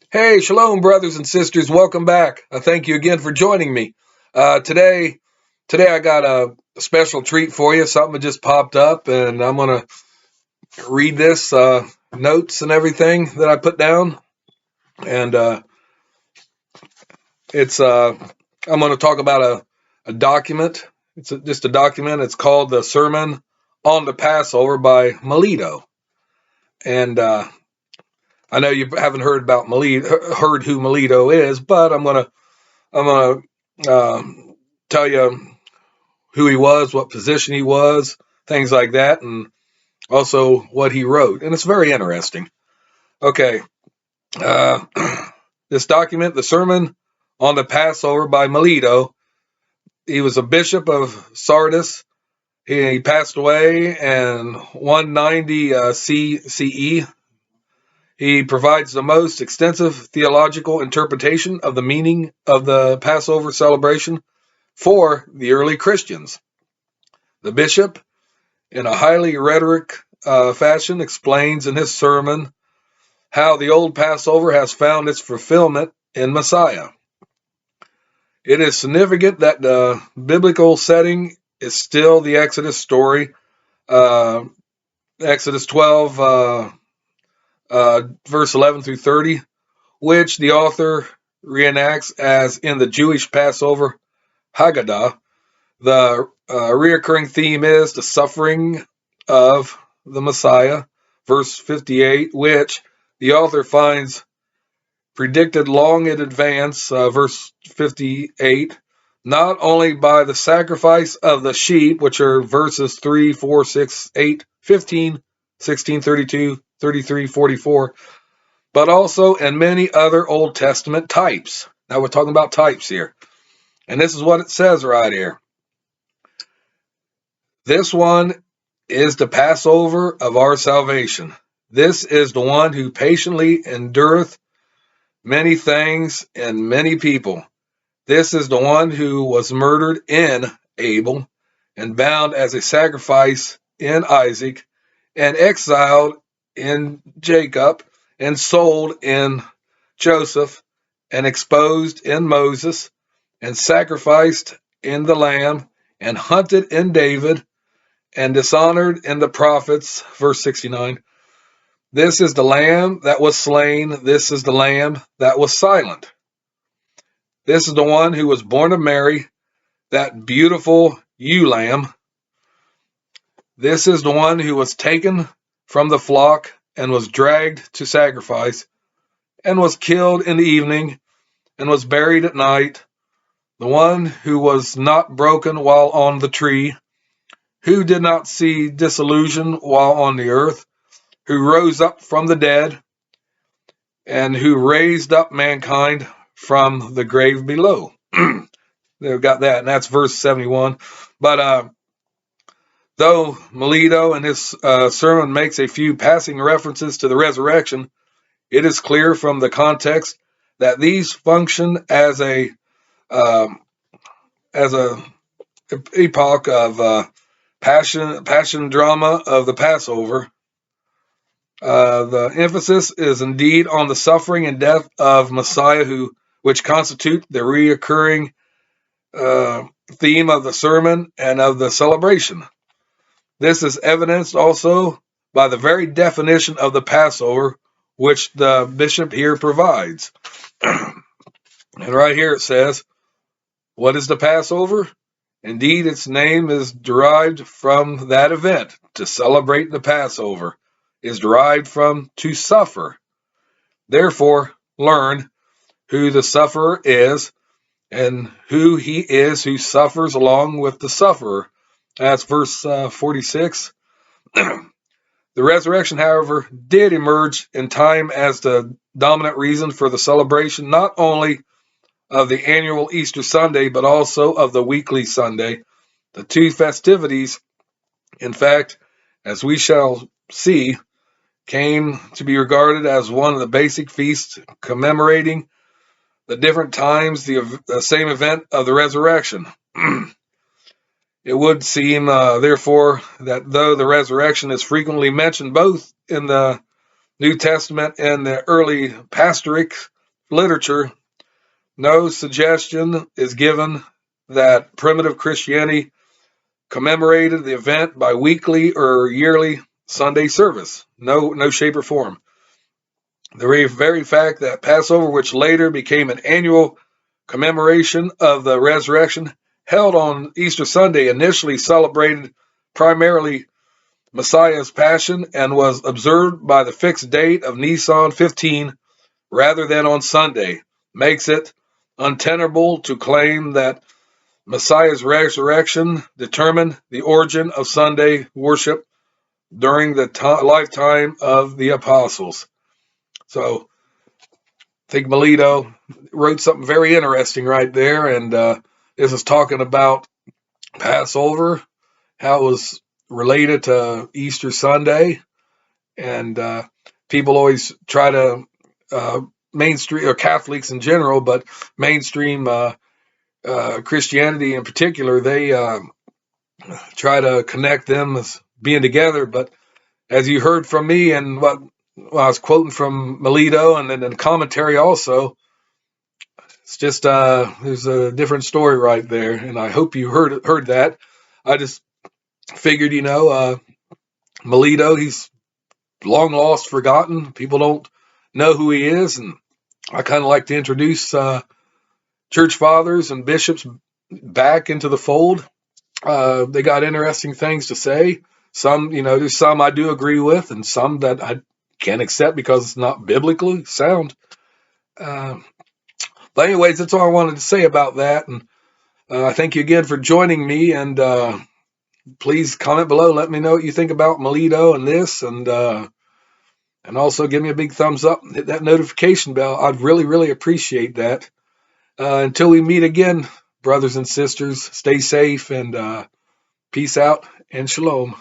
Hey, shalom, brothers and sisters. Welcome back. Thank you again for joining me. Today I got a special treat for you. Something that just popped up, and I'm gonna read this notes and everything that I put down. And it's I'm gonna talk about a document. Just a document. It's called the Sermon on the Passover by Melito. And I know you haven't heard about Melito, heard who Melito is, but I'm gonna tell you who he was, what position he was, things like that, and also what he wrote. And it's very interesting. Okay, uh, this document, the Sermon on the Passover by Melito. He was a bishop of Sardis. He passed away in 190 CE. He provides the most extensive theological interpretation of the meaning of the Passover celebration for the early Christians. The bishop, in a highly rhetoric fashion, explains in his sermon how the old Passover has found its fulfillment in Messiah. It is significant that the biblical setting is still the Exodus story, uh, Exodus 12, verse 11 through 30, which the author reenacts as in the Jewish Passover Haggadah. The reoccurring theme is the suffering of the Messiah, verse 58, which the author finds predicted long in advance, verse 58, not only by the sacrifice of the sheep, which are verses 3, 4, 6, 8, 15, 16, 32, 33, 44, but also in many other Old Testament types. Now we're talking about types here. And this is what it says right here. This one is the Passover of our salvation. This is the one who patiently endureth many things and many people. This is the one who was murdered in Abel and bound as a sacrifice in Isaac and exiled in Jacob and sold in Joseph and exposed in Moses and sacrificed in the Lamb and hunted in David and dishonored in the prophets. Verse 69. This is the lamb that was slain. This is the lamb that was silent. This is the one who was born of Mary, that beautiful ewe lamb. This is the one who was taken from the flock and was dragged to sacrifice and was killed in the evening and was buried at night. The one who was not broken while on the tree, who did not see dissolution while on the earth, who rose up from the dead, and who raised up mankind from the grave below. They've got that, and that's verse 71. But though Melito in his sermon makes a few passing references to the resurrection, it is clear from the context that these function um, as a epoch of passion drama of the Passover. The emphasis is indeed on the suffering and death of Messiah, which constitute the reoccurring theme of the sermon and of the celebration. This is evidenced also by the very definition of the Passover, which the bishop here provides. And right here it says, what is the Passover? Indeed, its name is derived from that event. To celebrate the Passover is derived from to suffer. Therefore, learn who the sufferer is and who he is who suffers along with the sufferer. That's verse 46. The resurrection, however, did emerge in time as the dominant reason for the celebration not only of the annual Easter Sunday, but also of the weekly Sunday. The two festivities, in fact, as we shall see, came to be regarded as one of the basic feasts commemorating the different times the same event of the resurrection. It would seem, therefore, that though the resurrection is frequently mentioned both in the New Testament and the early pastorics, literature, no suggestion is given that primitive Christianity commemorated the event by weekly or yearly Sunday service. No shape or form. The very fact that Passover, which later became an annual commemoration of the resurrection, held on Easter Sunday, initially celebrated primarily Messiah's passion and was observed by the fixed date of Nisan 15 rather than on Sunday, makes it untenable to claim that Messiah's resurrection determined the origin of Sunday worship during the lifetime of the apostles. So I think Melito wrote something very interesting right there, and this is talking about Passover, how it was related to Easter Sunday, and people always try to mainstream, or Catholics in general, but mainstream Christianity in particular, they try to connect them as being together. But as you heard from me, and what I was quoting from Melito, and then in the commentary also, it's just there's a different story right there, and I hope you heard that. I just figured, Melito, he's long lost, forgotten. People don't know who he is, and I kind of like to introduce church fathers and bishops back into the fold. They got interesting things to say. Some, there's some I do agree with, and some that I can't accept because it's not biblically sound. But anyways, that's all I wanted to say about that. And thank you again for joining me. And please comment below. Let me know what you think about Melito and this. And also give me a big thumbs up and hit that notification bell. I'd really, really appreciate that. Until we meet again, brothers and sisters, stay safe and peace out and shalom.